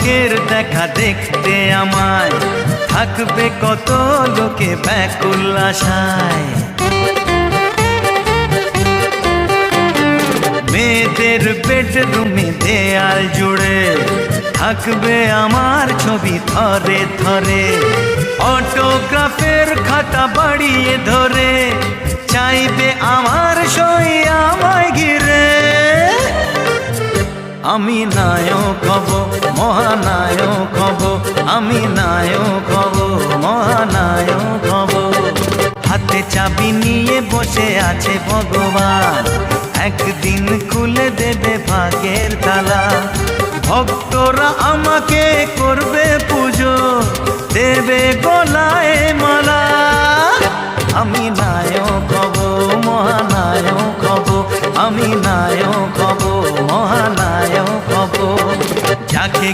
নায়কের দেখা দেখতে আমায় থাকবে কত লোকে ব্যাকুল আশায়। মেয়েদের বেডরুমে দেয়াল জুড়ে থাকবে আমার ছবি ধরে ধরে, অটোগ্রাফের খাতা বাড়িয়ে ধরে চাইবে আমার সই আমায় ঘিরে। আমি নায়ক হব, মহানায়ক হব, আমি নায়ক হব, মহানায়ক হব। হাতে চাবি নিয়ে বসে আছে ভগবান, একদিন খুলে দেবে ভাগ্যের তালা। ভক্তরা আমাকে করবে পুজো, দেবে গলায় মালা। আমি নায়ক হব, মহানায়ক হব, আমি নায়ক হব, মহানায়ক হব। যাকে